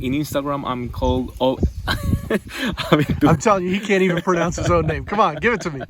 In Instagram, I'm called... I'm telling you, he can't even pronounce his own name. Come on, give it to me.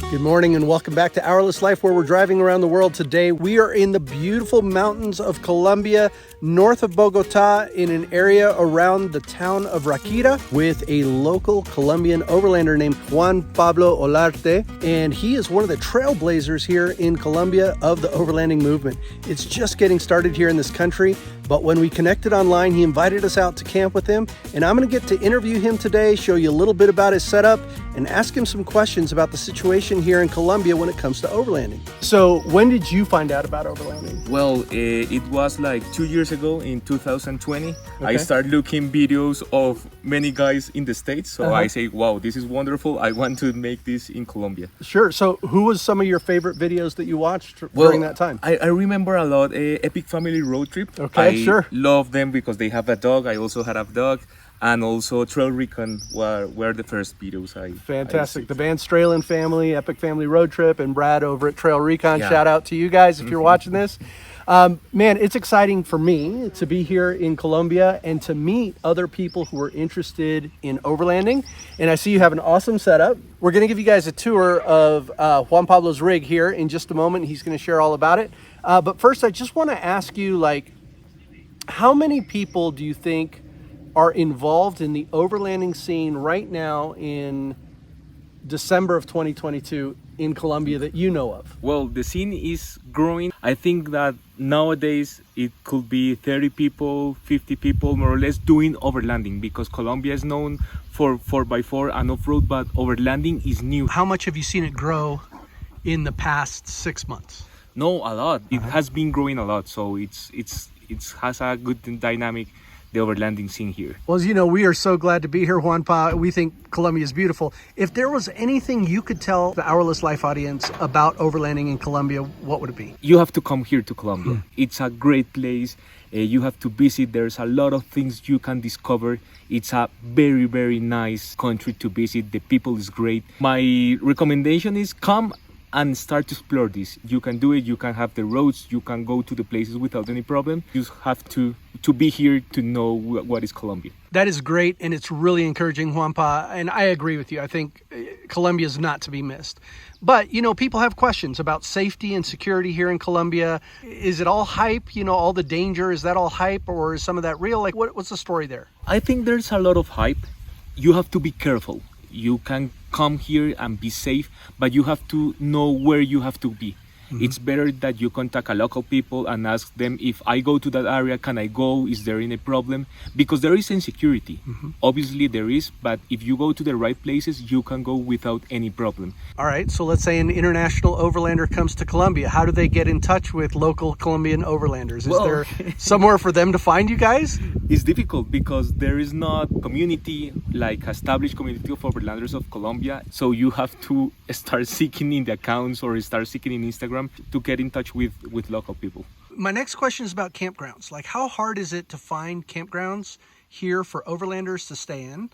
Good morning and welcome back to Hourless Life, where we're driving around the world today. We are in the beautiful mountains of Colombia, north of Bogota, in an area around the town of Ráquira with a local Colombian overlander named Juan Pablo Olarte. And he is one of the trailblazers here in Colombia of the overlanding movement. It's just getting started here in this country, but when we connected online, he invited us out to camp with him. And I'm going to get to interview him today, show you a little bit about his setup, and ask him some questions about the situation here in Colombia when it comes to overlanding. So when did you find out about overlanding? Well, it was like 2 years ago in 2020. Okay. I started looking videos of many guys in the States. So I say, wow, this is wonderful. I want to make this in Colombia. Sure. So who was some of your favorite videos that you watched during that time? I remember a lot Epic Family Road Trip. Okay, sure. I love them because they have a dog. I also had a dog. And also Trail Recon were the first videos Fantastic. The Van Stralen family, Epic Family Road Trip, and Brad over at Trail Recon. Yeah. Shout out to you guys if you're watching this. Man, it's exciting for me to be here in Colombia and to meet other people who are interested in overlanding. And I see you have an awesome setup. We're going to give you guys a tour of Juan Pablo's rig here in just a moment. He's going to share all about it. But first, I just want to ask you, how many people do you think are involved in the overlanding scene right now in December of 2022 in Colombia that you know of? Well, the scene is growing. I think that nowadays it could be 30 people, 50 people more or less doing overlanding, because Colombia is known for 4x4 and off-road, but overlanding is new. How much have you seen it grow in the past 6 months? No, a lot. It has been growing a lot, so it has a good dynamic, the overlanding scene here. Well, as you know, we are so glad to be here, Juan Pa. We think Colombia is beautiful. If there was anything you could tell the Hourless Life audience about overlanding in Colombia, what would it be? You have to come here to Colombia. It's a great place. You have to visit. There's a lot of things you can discover. It's a very, very nice country to visit. The people is great. My recommendation is come and start to explore this. You can do it. You can have the roads. You can go to the places without any problem. You just have to be here to know what is Colombia. That is great, and it's really encouraging, Juan Pa, and I agree with you. I think Colombia is not to be missed. But, people have questions about safety and security here in Colombia. Is it all hype? All the danger, is that all hype, or is some of that real? What's the story there? I think there's a lot of hype. You have to be careful. You can come here and be safe, but you have to know where you have to be. It's better that you contact a local people and ask them, if I go to that area, can I go? Is there any problem? Because there is insecurity. Obviously there is, but if you go to the right places, you can go without any problem. All right, so let's say an international overlander comes to Colombia. How do they get in touch with local Colombian overlanders? Is there somewhere for them to find you guys? It's difficult because there is not community, like established community of overlanders of Colombia. So you have to start seeking in the accounts or start seeking in Instagram to get in touch with local people. My next question is about campgrounds. How hard is it to find campgrounds here for overlanders to stay in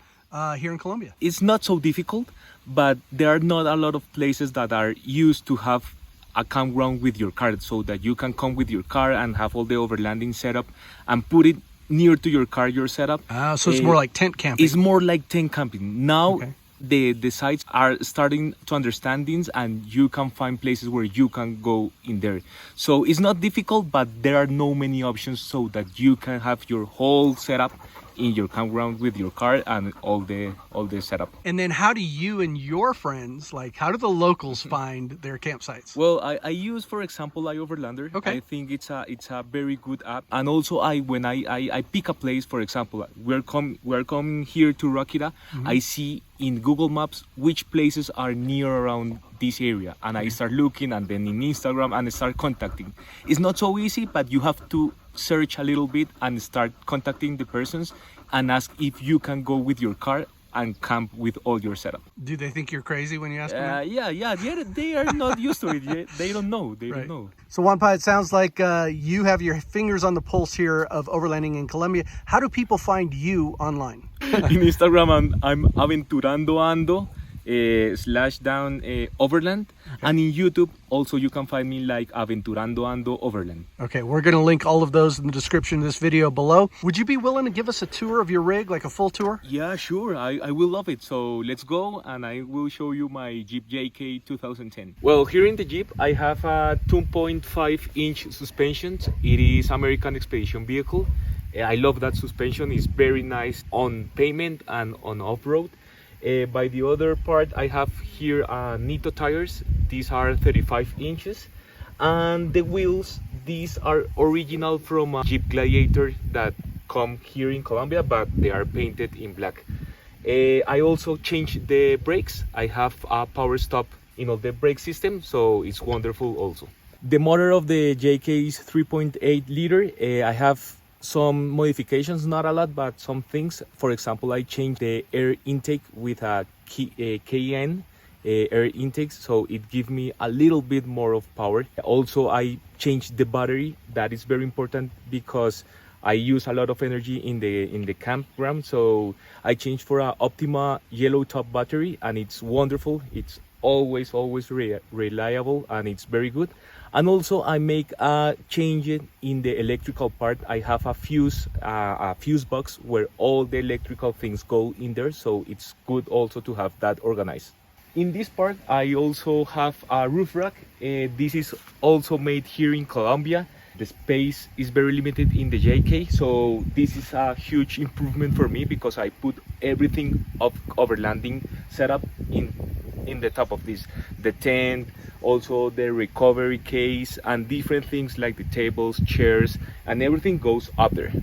here in Colombia? It's not so difficult, but there are not a lot of places that are used to have a campground with your car, so that you can come with your car and have all the overlanding setup and put it near to your car, your setup. So it's more like tent camping. It's more like tent camping. Now, the sites are starting to understand things, and you can find places where you can go in there. So it's not difficult, but there are no many options so that you can have your whole setup in your campground with your car and all the setup. And then how do you and your friends, how do the locals find their campsites? Well, I use, for example, Overlander. Okay. I think it's a very good app. And also when I pick a place, for example, we're coming here to Ráquira, I see in Google Maps which places are near around this area, and I start looking, and then in Instagram, and I start contacting. It's not so easy, but you have to search a little bit and start contacting the persons and ask if you can go with your car and camp with all your setup. Do they think you're crazy when you ask them? Yeah, they are not used to it. They don't know. They don't know. So Juan Pa, it sounds like you have your fingers on the pulse here of overlanding in Colombia. How do people find you online? In Instagram, I'm Aventurando Ando. /Overland, and in YouTube also you can find me like Aventurando Ando Overland. Okay, we're going to link all of those in the description of this video below. Would you be willing to give us a tour of your rig, like a full tour? Yeah, sure, I will love it. So let's go and I will show you my Jeep JK 2010. Well, here in the Jeep I have a 2.5-inch suspension. It is American Expedition vehicle. I love that suspension. It's very nice on pavement and on off-road. By the other part, I have here Nitto tires. These are 35 inches. And the wheels, these are original from a Jeep Gladiator that come here in Colombia, but they are painted in black. I also changed the brakes. I have a power stop in all the brake system, so it's wonderful also. The motor of the JK is 3.8 liter. I have some modifications, not a lot, but some things. For example, I changed the air intake with a KN air intake, so it gives me a little bit more of power. Also, I changed the battery. That is very important because I use a lot of energy in the campground, so I changed for a Optima yellow top battery, and it's wonderful. It's always reliable, and it's very good. And also I make a change in the electrical part. I have a fuse box where all the electrical things go in there, so it's good also to have that organized. In this part I also have a roof rack. This is also made here in Colombia. The space is very limited in the JK, so this is a huge improvement for me because I put everything of overlanding setup in the top of this. The tent, also the recovery case, and different things like the tables, chairs, and everything goes up there.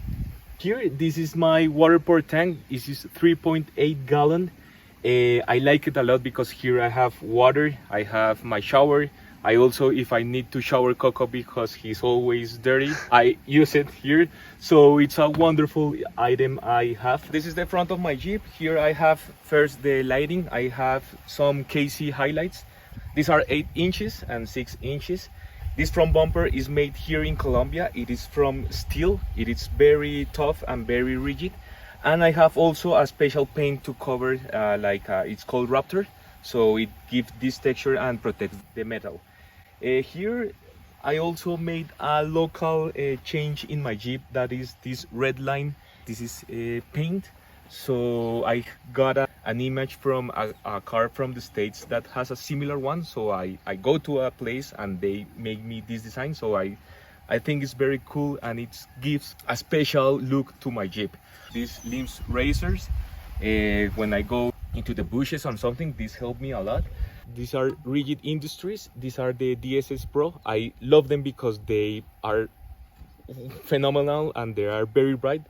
Here, this is my water pour tank. This is 3.8 gallon. I like it a lot because here I have water, I have my shower. I also, if I need to shower Coco because he's always dirty, I use it here. So it's a wonderful item I have. This is the front of my Jeep. Here I have first the lighting. I have some Kasey highlights. These are 8 inches and 6 inches. This front bumper is made here in Colombia. It is from steel. It is very tough and very rigid. And I have also a special paint to cover, it's called Raptor. So it gives this texture and protects the metal. Here I also made a local change in my Jeep. That is this red line. This is paint. So I got an image from a car from the States that has a similar one. So I go to a place and they make me this design. So I think it's very cool and it gives a special look to my Jeep. These limbs razors, when I go into the bushes or something, this helped me a lot. These are Rigid Industries. These are the DSS Pro. I love them because they are phenomenal and they are very bright.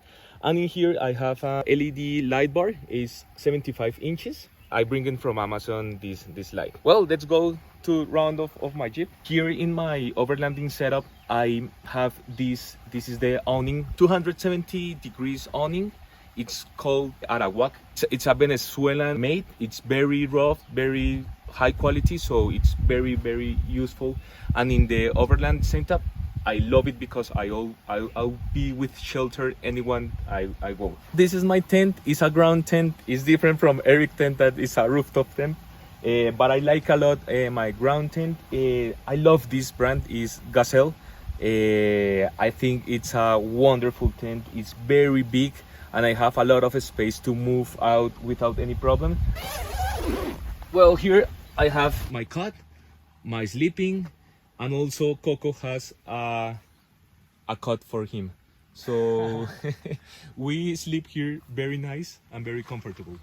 And in here I have a LED light bar. It's 75 inches. I bring it from Amazon, this light. Well, let's go to round of my Jeep. Here in my overlanding setup, I have this is the awning, 270 degrees awning. It's called Arawak. It's a Venezuelan made. It's very rough, very high quality, so it's very, very useful. And in the overland setup, I love it because I'll be with shelter anyone I go. This is my tent. It's a ground tent. It's different from Eric's tent that is a rooftop tent. But I like a lot my ground tent. I love this brand. Is Gazelle. I think it's a wonderful tent. It's very big and I have a lot of space to move out without any problem. Well, here I have my cot, my sleeping, and also Coco has a cot for him. So we sleep here very nice and very comfortable.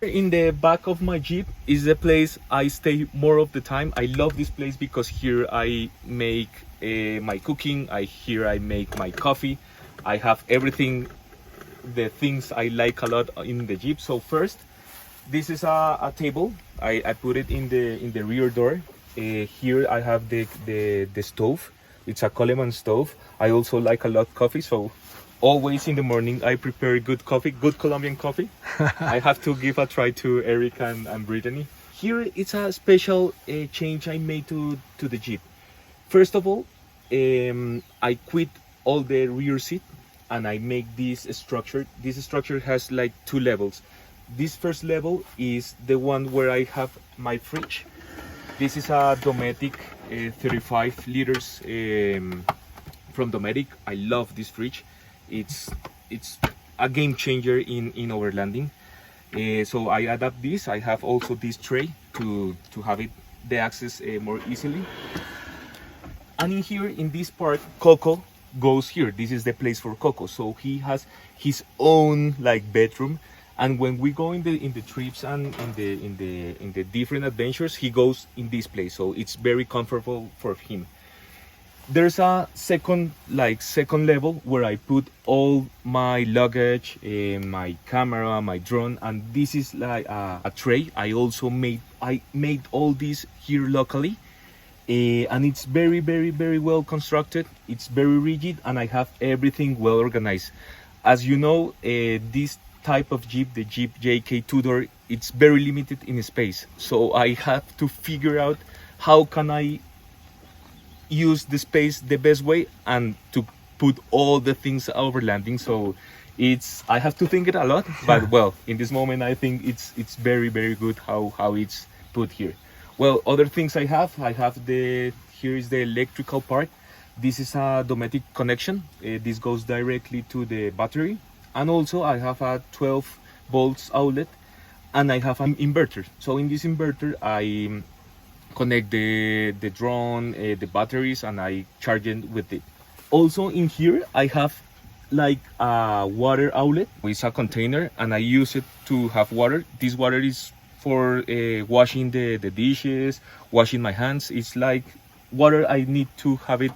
In the back of my Jeep is the place I stay more of the time. I love this place because here I make my cooking. Here I make my coffee. I have everything, the things I like a lot in the Jeep. So first, this is a table. I put it in the rear door. Here I have the stove. It's a Coleman stove. I also like a lot coffee, so always in the morning I prepare good coffee, good Colombian coffee. I have to give a try to Erika and Brittany. Here it's a special change I made to the Jeep. First of all, I quit all the rear seat and I make this structure. This structure has like 2 levels. This first level is the one where I have my fridge. This is a Dometic 35 liters from Dometic. I love this fridge. It's a game changer in overlanding. So I adapt this. I have also this tray to have it the access more easily. And in here, in this part, Coco goes here. This is the place for Coco. So he has his own like bedroom. And when we go in the trips and in the different adventures, he goes in this place. So it's very comfortable for him. There's a second level where I put all my luggage, my camera, my drone, and this is like a tray. I made all this here locally, and it's very well constructed. It's very rigid, and I have everything well organized. As you know, this type of Jeep, the Jeep JK 2-door, it's very limited in space. So I have to figure out how can I use the space the best way and to put all the things overlanding. So I have to think it a lot, but well, in this moment I think it's very good how it's put here. Well, other things I have here is the electrical part. This is a Dometic connection. This goes directly to the battery. And also I have a 12 volts outlet, and I have an inverter. So in this inverter I connect the drone, the batteries, and I charge it with it. Also in here I have like a water outlet. It's a container and I use it to have water. This water is for washing the dishes, washing my hands. It's like water I need to have it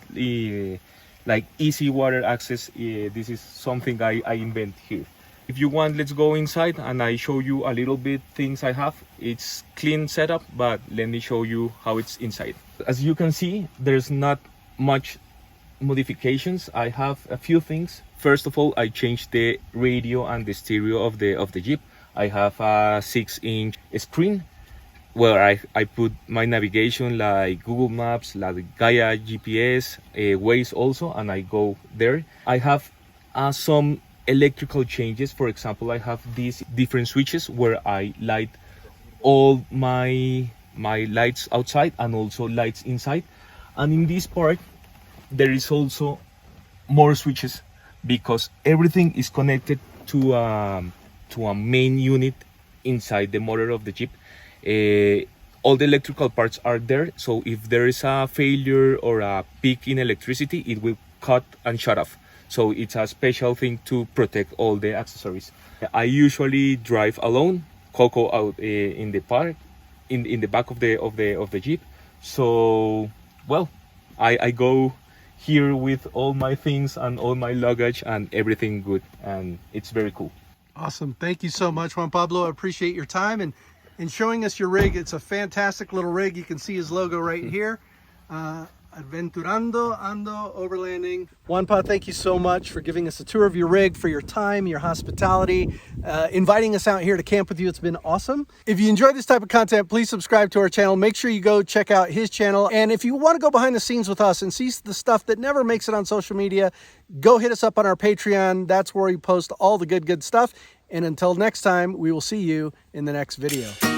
like easy water access. This is something I invent here. If you want, let's go inside and I show you a little bit things I have. It's clean setup, but let me show you how it's inside. As you can see, there's not much modifications. I have a few things. First of all, I changed the radio and the stereo of the Jeep. I have a 6-inch screen where I put my navigation like Google Maps, like Gaia GPS, Waze also, and I go there. I have some electrical changes. For example, I have these different switches where I light all my lights outside and also lights inside. And in this part, there is also more switches because everything is connected to a main unit inside the motor of the Jeep. All the electrical parts are there, so if there is a failure or a peak in electricity, it will cut and shut off. So it's a special thing to protect all the accessories. I usually drive alone, Coco out in the park, in the back of the Jeep. So well, I go here with all my things and all my luggage and everything good, and it's very cool. Awesome. Thank you so much, Juan Pablo. I appreciate your time and showing us your rig. It's a fantastic little rig. You can see his logo right here. Adventurando Ando Overlanding. Juan Pa, thank you so much for giving us a tour of your rig, for your time, your hospitality, inviting us out here to camp with you. It's been awesome. If you enjoy this type of content, please subscribe to our channel. Make sure you go check out his channel. And if you want to go behind the scenes with us and see the stuff that never makes it on social media, go hit us up on our Patreon. That's where we post all the good stuff. And until next time, we will see you in the next video.